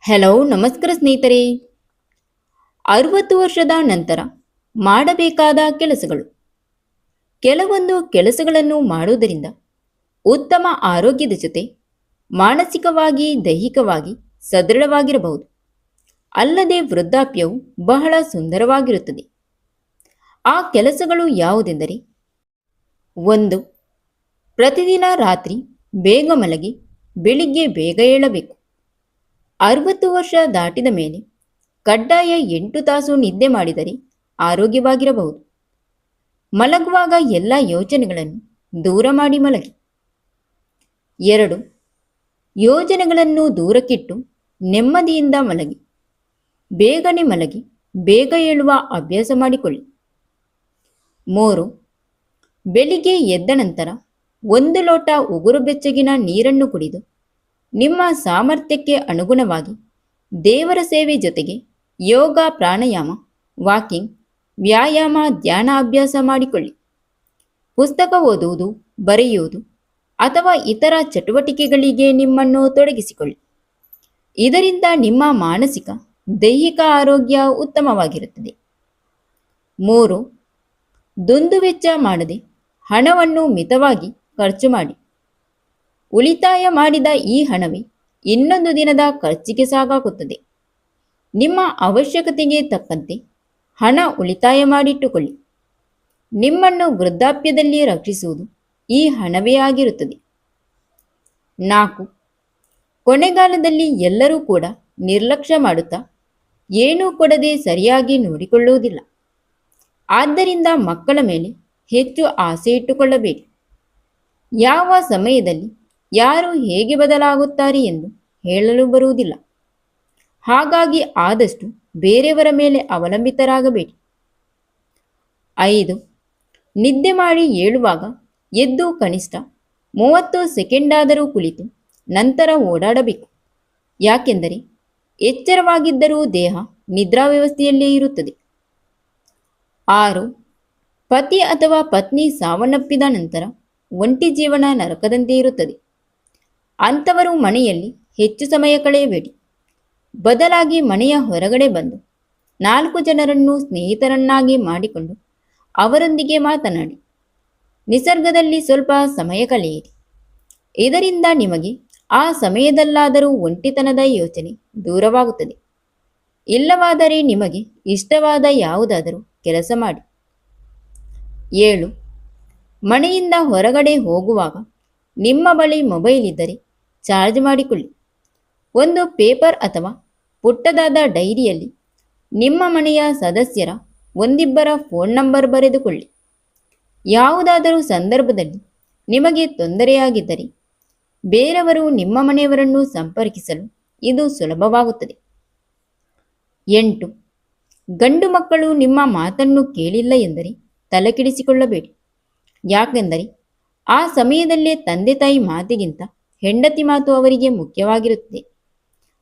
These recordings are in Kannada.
ಹಲೋ ನಮಸ್ಕಾರ ಸ್ನೇಹಿತರೆ. 60 ವರ್ಷದ ನಂತರ ಮಾಡಬೇಕಾದ ಕೆಲಸಗಳು. ಕೆಲವೊಂದು ಕೆಲಸಗಳನ್ನು ಮಾಡುವುದರಿಂದ ಉತ್ತಮ ಆರೋಗ್ಯದ ಜೊತೆ ಮಾನಸಿಕವಾಗಿ ದೈಹಿಕವಾಗಿ ಸದೃಢವಾಗಿರಬಹುದು. ಅಲ್ಲದೆ ವೃದ್ಧಾಪ್ಯವು ಬಹಳ ಸುಂದರವಾಗಿರುತ್ತದೆ. ಆ ಕೆಲಸಗಳು ಯಾವುದೆಂದರೆ, 1. ಪ್ರತಿದಿನ ರಾತ್ರಿ ಬೇಗ ಮಲಗಿ ಬೆಳಿಗ್ಗೆ ಬೇಗ ಏಳಬೇಕು. 60 ವರ್ಷ ದಾಟಿದ ಮೇಲೆ ಕಡ್ಡಾಯ 8 ತಾಸು ನಿದ್ದೆ ಮಾಡಿದರೆ ಆರೋಗ್ಯವಾಗಿರಬಹುದು. ಮಲಗುವಾಗ ಎಲ್ಲ ಯೋಚನೆಗಳನ್ನು ದೂರ ಮಾಡಿ ಮಲಗಿ. 2. ಯೋಜನೆಗಳನ್ನು ದೂರಕ್ಕಿಟ್ಟು ನೆಮ್ಮದಿಯಿಂದ ಮಲಗಿ. ಬೇಗನೆ ಮಲಗಿ ಬೇಗ ಏಳುವ ಅಭ್ಯಾಸ ಮಾಡಿಕೊಳ್ಳಿ. 3. ಬೆಳಿಗ್ಗೆ ಎದ್ದ ನಂತರ 1 ಲೋಟ ಉಗುರು ಬೆಚ್ಚಗಿನ ನೀರನ್ನು ಕುಡಿದು ನಿಮ್ಮ ಸಾಮರ್ಥ್ಯಕ್ಕೆ ಅನುಗುಣವಾಗಿ ದೇವರ ಸೇವೆ ಜೊತೆಗೆ ಯೋಗ, ಪ್ರಾಣಾಯಾಮ, ವಾಕಿಂಗ್, ವ್ಯಾಯಾಮ, ಧ್ಯಾನ ಅಭ್ಯಾಸ ಮಾಡಿಕೊಳ್ಳಿ. ಪುಸ್ತಕ ಓದುವುದು, ಬರೆಯುವುದು ಅಥವಾ ಇತರ ಚಟುವಟಿಕೆಗಳಿಗೆ ನಿಮ್ಮನ್ನು ತೊಡಗಿಸಿಕೊಳ್ಳಿ. ಇದರಿಂದ ನಿಮ್ಮ ಮಾನಸಿಕ ದೈಹಿಕ ಆರೋಗ್ಯ ಉತ್ತಮವಾಗಿರುತ್ತದೆ. 3. ದುಂದುವೆಚ್ಚ ಮಾಡದೆ ಹಣವನ್ನು ಮಿತವಾಗಿ ಖರ್ಚು ಮಾಡಿ. ಉಳಿತಾಯ ಮಾಡಿದ ಈ ಹಣವೇ ಇನ್ನೊಂದು ದಿನದ ಖರ್ಚಿಗೆ ಸಾಕಾಗುತ್ತದೆ. ನಿಮ್ಮ ಅವಶ್ಯಕತೆಗೆ ತಕ್ಕಂತೆ ಹಣ ಉಳಿತಾಯ ಮಾಡಿಟ್ಟುಕೊಳ್ಳಿ. ನಿಮ್ಮನ್ನು ವೃದ್ಧಾಪ್ಯದಲ್ಲಿ ರಕ್ಷಿಸುವುದು ಈ ಹಣವೇ ಆಗಿರುತ್ತದೆ. 4. ಕೊನೆಗಾಲದಲ್ಲಿ ಎಲ್ಲರೂ ಕೂಡ ನಿರ್ಲಕ್ಷ್ಯ ಮಾಡುತ್ತಾ ಏನೂ ಕೊಡದೆ ಸರಿಯಾಗಿ ನೋಡಿಕೊಳ್ಳುವುದಿಲ್ಲ. ಆದ್ದರಿಂದ ಮಕ್ಕಳ ಮೇಲೆ ಹೆಚ್ಚು ಆಸೆ ಇಟ್ಟುಕೊಳ್ಳಬೇಡಿ. ಯಾವ ಸಮಯದಲ್ಲಿ ಯಾರು ಹೇಗೆ ಬದಲಾಗುತ್ತಾರೆ ಎಂದು ಹೇಳಲು ಬರುವುದಿಲ್ಲ. ಹಾಗಾಗಿ ಆದಷ್ಟು ಬೇರೆಯವರ ಮೇಲೆ ಅವಲಂಬಿತರಾಗಬೇಡಿ. 5. ನಿದ್ದೆ ಮಾಡಿ ಏಳುವಾಗ ಎದ್ದು ಕನಿಷ್ಠ 30 ಸೆಕೆಂಡಾದರೂ ಕುಳಿತು ನಂತರ ಓಡಾಡಬೇಕು. ಯಾಕೆಂದರೆ ಎಚ್ಚರವಾಗಿದ್ದರೂ ದೇಹ ನಿದ್ರಾವ್ಯವಸ್ಥೆಯಲ್ಲೇ ಇರುತ್ತದೆ. 6. ಪತಿ ಅಥವಾ ಪತ್ನಿ ಸಾವನ್ನಪ್ಪಿದ ನಂತರ ಒಂಟಿ ಜೀವನ ನರಕದಂತೆ ಇರುತ್ತದೆ. ಅಂಥವರು ಮನೆಯಲ್ಲಿ ಹೆಚ್ಚು ಸಮಯ ಕಳೆಯಬೇಡಿ. ಬದಲಾಗಿ ಮನೆಯ ಹೊರಗಡೆ ಬಂದು 4 ಜನರನ್ನು ಸ್ನೇಹಿತರನ್ನಾಗಿ ಮಾಡಿಕೊಂಡು ಅವರೊಂದಿಗೆ ಮಾತನಾಡಿ. ನಿಸರ್ಗದಲ್ಲಿ ಸ್ವಲ್ಪ ಸಮಯ ಕಳೆಯಿರಿ. ಇದರಿಂದ ನಿಮಗೆ ಆ ಸಮಯದಲ್ಲಾದರೂ ಒಂಟಿತನದ ಯೋಚನೆ ದೂರವಾಗುತ್ತದೆ. ಇಲ್ಲವಾದರೆ ನಿಮಗೆ ಇಷ್ಟವಾದ ಯಾವುದಾದರೂ ಕೆಲಸ ಮಾಡಿ. 7. ಮನೆಯಿಂದ ಹೊರಗಡೆ ಹೋಗುವಾಗ ನಿಮ್ಮ ಬಳಿ ಮೊಬೈಲ್ ಇದ್ದರೆ ಚಾರ್ಜ್ ಮಾಡಿಕೊಳ್ಳಿ. ಒಂದು ಪೇಪರ್ ಅಥವಾ ಪುಟ್ಟದಾದ ಡೈರಿಯಲ್ಲಿ ನಿಮ್ಮ ಮನೆಯ ಸದಸ್ಯರ ಒಂದಿಬ್ಬರ ಫೋನ್ ನಂಬರ್ ಬರೆದುಕೊಳ್ಳಿ. ಯಾವುದಾದರೂ ಸಂದರ್ಭದಲ್ಲಿ ನಿಮಗೆ ತೊಂದರೆಯಾಗಿದ್ದರೆ ಬೇರೆಯವರು ನಿಮ್ಮ ಮನೆಯವರನ್ನು ಸಂಪರ್ಕಿಸಲು ಇದು ಸುಲಭವಾಗುತ್ತದೆ. 8. ಗಂಡು ಮಕ್ಕಳು ನಿಮ್ಮ ಮಾತನ್ನು ಕೇಳಿಲ್ಲ ಎಂದರೆ ತಲೆಕೆಡಿಸಿಕೊಳ್ಳಬೇಡಿ. ಯಾಕೆಂದರೆ ಆ ಸಮಯದಲ್ಲೇ ತಂದೆ ತಾಯಿ ಮಾತಿಗಿಂತ ಹೆಂಡತಿ ಮಾತು ಅವರಿಗೆ ಮುಖ್ಯವಾಗಿರುತ್ತದೆ.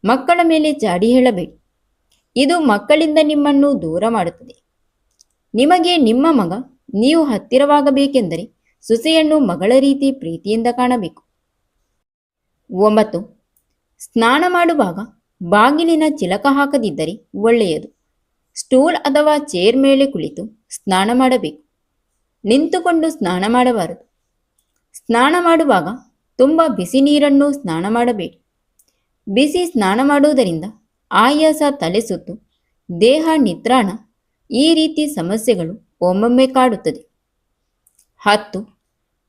ಮಕ್ಕಳ ಮೇಲೆ ಚಾಡಿ ಹೇಳಬೇಡಿ. ಇದು ಮಕ್ಕಳಿಂದ ನಿಮ್ಮನ್ನು ದೂರ ಮಾಡುತ್ತದೆ. ನಿಮಗೆ ನಿಮ್ಮ ಮಗ ನೀವು ಹತ್ತಿರವಾಗಬೇಕೆಂದರೆ ಸೊಸೆಯನ್ನು ಮಗಳ ರೀತಿ ಪ್ರೀತಿಯಿಂದ ಕಾಣಬೇಕು. 9. ಸ್ನಾನ ಮಾಡುವಾಗ ಬಾಗಿಲಿನ ಚಿಲಕ ಹಾಕದಿದ್ದರೆ ಒಳ್ಳೆಯದು. ಸ್ಟೂಲ್ ಅಥವಾ ಚೇರ್ ಮೇಲೆ ಕುಳಿತು ಸ್ನಾನ ಮಾಡಬೇಕು. ನಿಂತುಕೊಂಡು ಸ್ನಾನ ಮಾಡಬಾರದು. ಸ್ನಾನ ಮಾಡುವಾಗ ತುಂಬ ಬಿಸಿ ನೀರನ್ನು ಸ್ನಾನ ಮಾಡಬೇಡಿ. ಬಿಸಿ ಸ್ನಾನ ಮಾಡುವುದರಿಂದ ಆಯಾಸ, ತಲೆಸುತ್ತು, ದೇಹ ನಿತ್ರಾಣ ಈ ರೀತಿ ಸಮಸ್ಯೆಗಳು ಒಮ್ಮೊಮ್ಮೆ ಕಾಡುತ್ತದೆ. 10.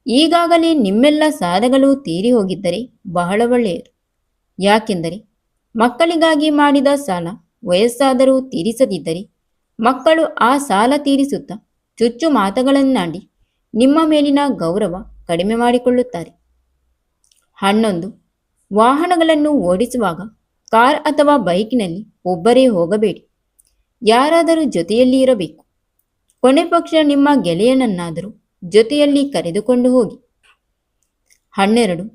ಈಗಾಗಲೇ ನಿಮ್ಮೆಲ್ಲ ಸಾಲಗಳು ತೀರಿ ಹೋಗಿದ್ದರೆ ಬಹಳ ಒಳ್ಳೆಯದು. ಯಾಕೆಂದರೆ ಮಕ್ಕಳಿಗಾಗಿ ಮಾಡಿದ ಸಾಲ ವಯಸ್ಸಾದರೂ ತೀರಿಸದಿದ್ದರೆ ಮಕ್ಕಳು ಆ ಸಾಲ ತೀರಿಸುತ್ತಾ ಚುಚ್ಚು ಮಾತುಗಳನ್ನಾಡಿ ನಿಮ್ಮ ಮೇಲಿನ ಗೌರವ ಕಡಿಮೆ ಮಾಡಿಕೊಳ್ಳುತ್ತಾರೆ. 11. ವಾಹನಗಳನ್ನು ಓಡಿಸುವಾಗ ಕಾರ್ ಅಥವಾ ಬೈಕ್ನಲ್ಲಿ ಒಬ್ಬರೇ ಹೋಗಬೇಡಿ. ಯಾರಾದರೂ ಜೊತೆಯಲ್ಲಿ ಇರಬೇಕು. ಕೊನೆ ಪಕ್ಷ ನಿಮ್ಮ ಗೆಳೆಯನನ್ನಾದರೂ ಜೊತೆಯಲ್ಲಿ ಕರೆದುಕೊಂಡು ಹೋಗಿ. 12.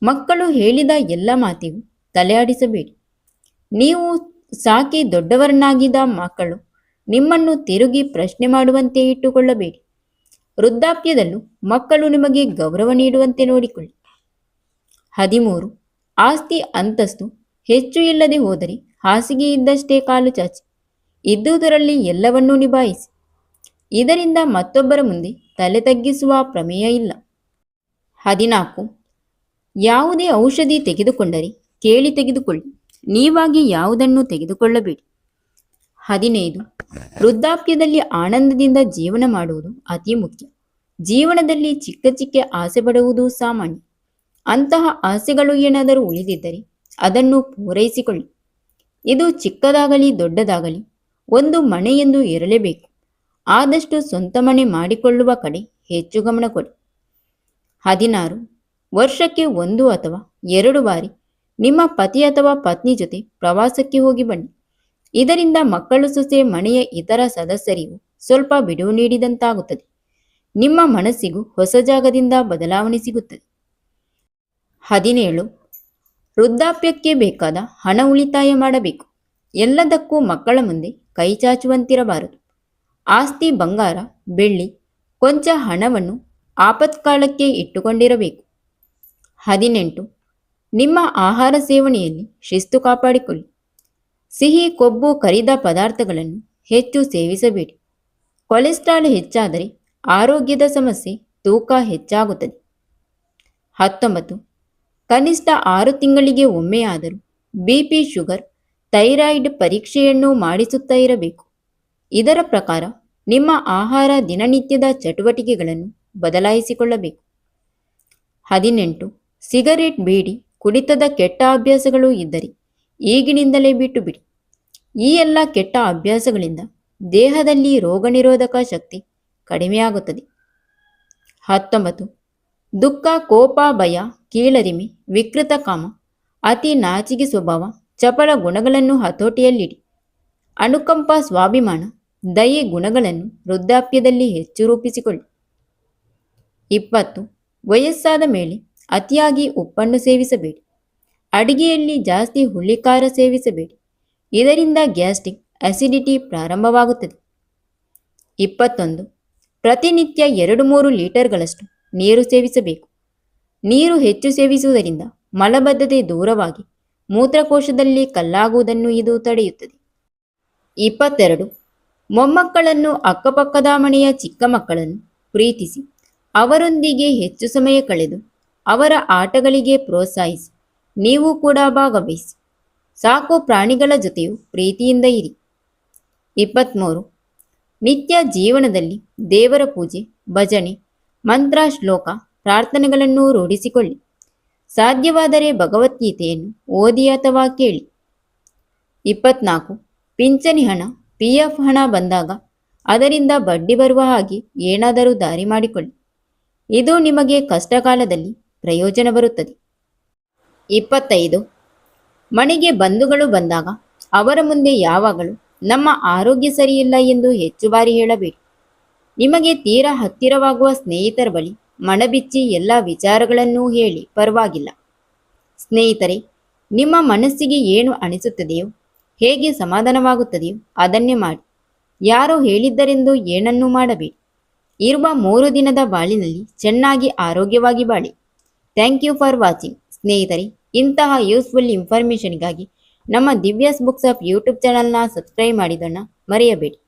ಮಕ್ಕಳು ಹೇಳಿದ ಎಲ್ಲ ಮಾತಿಗೂ ತಲೆಯಾಡಿಸಬೇಡಿ. ನೀವು ಸಾಕಿ ದೊಡ್ಡವರನ್ನಾಗಿದ್ದ ಮಕ್ಕಳು ನಿಮ್ಮನ್ನು ತಿರುಗಿ ಪ್ರಶ್ನೆ ಮಾಡುವಂತೆ ಇಟ್ಟುಕೊಳ್ಳಬೇಡಿ. ವೃದ್ಧಾಪ್ಯದಲ್ಲೂ ಮಕ್ಕಳು ನಿಮಗೆ ಗೌರವ ನೀಡುವಂತೆ ನೋಡಿಕೊಳ್ಳಿ. 13. ಆಸ್ತಿ ಅಂತಸ್ತು ಹೆಚ್ಚು ಇಲ್ಲದೆ ಹೋದರೆ ಹಾಸಿಗೆ ಇದ್ದಷ್ಟೇ ಕಾಲು ಚಾಚಿ ಇದ್ದುದರಲ್ಲಿ ಎಲ್ಲವನ್ನೂ ನಿಭಾಯಿಸಿ. ಇದರಿಂದ ಮತ್ತೊಬ್ಬರ ಮುಂದೆ ತಲೆ ತಗ್ಗಿಸುವ ಪ್ರಮೇಯ ಇಲ್ಲ. 14. ಯಾವುದೇ ಔಷಧಿ ತೆಗೆದುಕೊಂಡರೆ ಕೇಳಿ ತೆಗೆದುಕೊಳ್ಳಿ, ನೀವಾಗಿ ಯಾವುದನ್ನು ತೆಗೆದುಕೊಳ್ಳಬೇಡಿ. 15. ವೃದ್ಧಾಪ್ಯದಲ್ಲಿ ಆನಂದದಿಂದ ಜೀವನ ಮಾಡುವುದು ಅತಿ ಮುಖ್ಯ. ಜೀವನದಲ್ಲಿ ಚಿಕ್ಕ ಚಿಕ್ಕ ಆಸೆ ಪಡುವುದು ಸಾಮಾನ್ಯ. ಅಂತಹ ಆಸೆಗಳು ಏನಾದರೂ ಉಳಿದಿದ್ದರೆ ಅದನ್ನು ಪೂರೈಸಿಕೊಳ್ಳಿ. ಇದು ಚಿಕ್ಕದಾಗಲಿ ದೊಡ್ಡದಾಗಲಿ ಒಂದು ಮನೆಯೆಂದು ಇರಲೇಬೇಕು. ಆದಷ್ಟು ಸ್ವಂತ ಮನೆ ಮಾಡಿಕೊಳ್ಳುವ ಕಡೆ ಹೆಚ್ಚು ಗಮನ ಕೊಡಿ. 16. ವರ್ಷಕ್ಕೆ 1 ಅಥವಾ 2 ಬಾರಿ ನಿಮ್ಮ ಪತಿ ಅಥವಾ ಪತ್ನಿ ಜೊತೆ ಪ್ರವಾಸಕ್ಕೆ ಹೋಗಿ ಬನ್ನಿ. ಇದರಿಂದ ಮಕ್ಕಳು, ಸೊಸೆ, ಮನೆಯ ಇತರ ಸದಸ್ಯರಿಗೂ ಸ್ವಲ್ಪ ಬಿಡುವು ನೀಡಿದಂತಾಗುತ್ತದೆ. ನಿಮ್ಮ ಮನಸ್ಸಿಗೂ ಹೊಸ ಜಾಗದಿಂದ ಬದಲಾವಣೆ ಸಿಗುತ್ತದೆ. 17. ವೃದ್ಧಾಪ್ಯಕ್ಕೆ ಬೇಕಾದ ಹಣ ಉಳಿತಾಯ ಮಾಡಬೇಕು. ಎಲ್ಲದಕ್ಕೂ ಮಕ್ಕಳ ಮುಂದೆ ಕೈ ಚಾಚುವಂತಿರಬಾರದು. ಆಸ್ತಿ, ಬಂಗಾರ, ಬೆಳ್ಳಿ, ಕೊಂಚ ಹಣವನ್ನು ಆಪತ್ಕಾಲಕ್ಕೆ ಇಟ್ಟುಕೊಂಡಿರಬೇಕು. 18. ನಿಮ್ಮ ಆಹಾರ ಸೇವನೆಯಲ್ಲಿ ಶಿಸ್ತು ಕಾಪಾಡಿಕೊಳ್ಳಿ. ಸಿಹಿ, ಕೊಬ್ಬು, ಕರಿದ ಪದಾರ್ಥಗಳನ್ನು ಹೆಚ್ಚು ಸೇವಿಸಬೇಡಿ. ಕೊಲೆಸ್ಟ್ರಾಲ್ ಹೆಚ್ಚಾದರೆ ಆರೋಗ್ಯದ ಸಮಸ್ಯೆ, ತೂಕ ಹೆಚ್ಚಾಗುತ್ತದೆ. 19. ಕನಿಷ್ಠ 6 ತಿಂಗಳಿಗೆ ಒಮ್ಮೆಯಾದರೂ ಬಿಪಿ, ಶುಗರ್, ಥೈರಾಯ್ಡ್ ಪರೀಕ್ಷೆಯನ್ನು ಮಾಡಿಸುತ್ತಾ ಇರಬೇಕು. ಇದರ ಪ್ರಕಾರ ನಿಮ್ಮ ಆಹಾರ, ದಿನನಿತ್ಯದ ಚಟುವಟಿಕೆಗಳನ್ನು ಬದಲಾಯಿಸಿಕೊಳ್ಳಬೇಕು. 18. ಸಿಗರೆಟ್, ಬೀಡಿ, ಕುಡಿತದ ಕೆಟ್ಟ ಅಭ್ಯಾಸಗಳು ಇದ್ದರೆ ಈಗಿನಿಂದಲೇ ಬಿಟ್ಟು ಬಿಡಿ. ಈ ಎಲ್ಲ ಕೆಟ್ಟ ಅಭ್ಯಾಸಗಳಿಂದ ದೇಹದಲ್ಲಿ ರೋಗನಿರೋಧಕ ಶಕ್ತಿ ಕಡಿಮೆಯಾಗುತ್ತದೆ. 19. ದುಃಖ, ಕೋಪ, ಭಯ, ಕೀಳರಿಮೆ, ವಿಕೃತ ಕಾಮ, ಅತಿ ನಾಚಿಕೆ ಸ್ವಭಾವ, ಚಪಲ ಗುಣಗಳನ್ನು ಹತೋಟಿಯಲ್ಲಿಡಿ. ಅನುಕಂಪ, ಸ್ವಾಭಿಮಾನ, ದಯೆ ಗುಣಗಳನ್ನು ವೃದ್ಧಾಪ್ಯದಲ್ಲಿ ಹೆಚ್ಚು ರೂಪಿಸಿಕೊಳ್ಳಿ. 20. ವಯಸ್ಸಾದ ಮೇಲೆ ಅತಿಯಾಗಿ ಉಪ್ಪನ್ನು ಸೇವಿಸಬೇಡಿ. ಅಡಿಗೆಯಲ್ಲಿ ಜಾಸ್ತಿ ಹುಳಿಖಾರ ಸೇವಿಸಬೇಡಿ. ಇದರಿಂದ ಗ್ಯಾಸ್ಟ್ರಿಕ್, ಅಸಿಡಿಟಿ ಪ್ರಾರಂಭವಾಗುತ್ತದೆ. 21. ಪ್ರತಿನಿತ್ಯ 2-3 ಲೀಟರ್ಗಳಷ್ಟು ನೀರು ಸೇವಿಸಬೇಕು. ನೀರು ಹೆಚ್ಚು ಸೇವಿಸುವುದರಿಂದ ಮಲಬದ್ಧತೆ ದೂರವಾಗಿ ಮೂತ್ರಕೋಶದಲ್ಲಿ ಕಲ್ಲಾಗುವುದನ್ನು ಇದು ತಡೆಯುತ್ತದೆ. 22. ಮೊಮ್ಮಕ್ಕಳನ್ನು, ಅಕ್ಕಪಕ್ಕದ ಮನೆಯ ಚಿಕ್ಕ ಮಕ್ಕಳನ್ನು ಪ್ರೀತಿಸಿ ಅವರೊಂದಿಗೆ ಹೆಚ್ಚು ಸಮಯ ಕಳೆದು ಅವರ ಆಟಗಳಿಗೆ ಪ್ರೋತ್ಸಾಹಿಸಿ ನೀವು ಕೂಡ ಭಾಗವಹಿಸಿ. ಸಾಕು ಪ್ರಾಣಿಗಳ ಜೊತೆಯೂ ಪ್ರೀತಿಯಿಂದ ಇರಿ. 23. ನಿತ್ಯ ಜೀವನದಲ್ಲಿ ದೇವರ ಪೂಜೆ, ಭಜನೆ, ಮಂತ್ರ, ಶ್ಲೋಕ, ಪ್ರಾರ್ಥನೆಗಳನ್ನು ರೂಢಿಸಿಕೊಳ್ಳಿ. ಸಾಧ್ಯವಾದರೆ ಭಗವದ್ಗೀತೆಯನ್ನು ಓದಿ ಅಥವಾ ಕೇಳಿ. 24. ಪಿಂಚಣಿ ಹಣ, PF ಹಣ ಬಂದಾಗ ಅದರಿಂದ ಬಡ್ಡಿ ಬರುವ ಹಾಗೆ ಏನಾದರೂ ದಾರಿ ಮಾಡಿಕೊಳ್ಳಿ. ಇದು ನಿಮಗೆ ಕಷ್ಟಕಾಲದಲ್ಲಿ ಪ್ರಯೋಜನ ಬರುತ್ತದೆ. 25. ಮನೆಗೆ ಬಂಧುಗಳು ಬಂದಾಗ ಅವರ ಮುಂದೆ ಯಾವಾಗಲೂ ನಮ್ಮ ಆರೋಗ್ಯ ಸರಿಯಿಲ್ಲ ಎಂದು ಹೆಚ್ಚು ಬಾರಿ ಹೇಳಬೇಡಿ. ನಿಮಗೆ ತೀರಾ ಹತ್ತಿರವಾಗುವ ಸ್ನೇಹಿತರ ಬಳಿ ಮನಬಿಚ್ಚಿ ಎಲ್ಲ ವಿಚಾರಗಳನ್ನೂ ಹೇಳಿ, ಪರವಾಗಿಲ್ಲ. ಸ್ನೇಹಿತರೆ, ನಿಮ್ಮ ಮನಸ್ಸಿಗೆ ಏನು ಅನಿಸುತ್ತದೆಯೋ, ಹೇಗೆ ಸಮಾಧಾನವಾಗುತ್ತದೆಯೋ ಅದನ್ನೇ ಮಾಡಿ. ಯಾರೋ ಹೇಳಿದ್ದರೆಂದು ಏನನ್ನೂ ಮಾಡಬೇಡಿ. ಇರುವ 3 ದಿನದ ಬಾಳಿನಲ್ಲಿ ಚೆನ್ನಾಗಿ ಆರೋಗ್ಯವಾಗಿ ಬಾಳಿ. Thank you for watching. ಸ್ನೇಹಿತರೆ, ಇಂತಹ ಯೂಸ್ಫುಲ್ ಇನ್ಫಾರ್ಮೇಷನ್ಗಾಗಿ ನಮ್ಮ ದಿವ್ಯಾಸ್ ಬುಕ್ಸ್ ಆಫ್ ಯೂಟ್ಯೂಬ್ ಚಾನಲ್ನ ಸಬ್ಸ್ಕ್ರೈಬ್ ಮಾಡಿದ್ದನ್ನು ಮರೆಯಬೇಡಿ.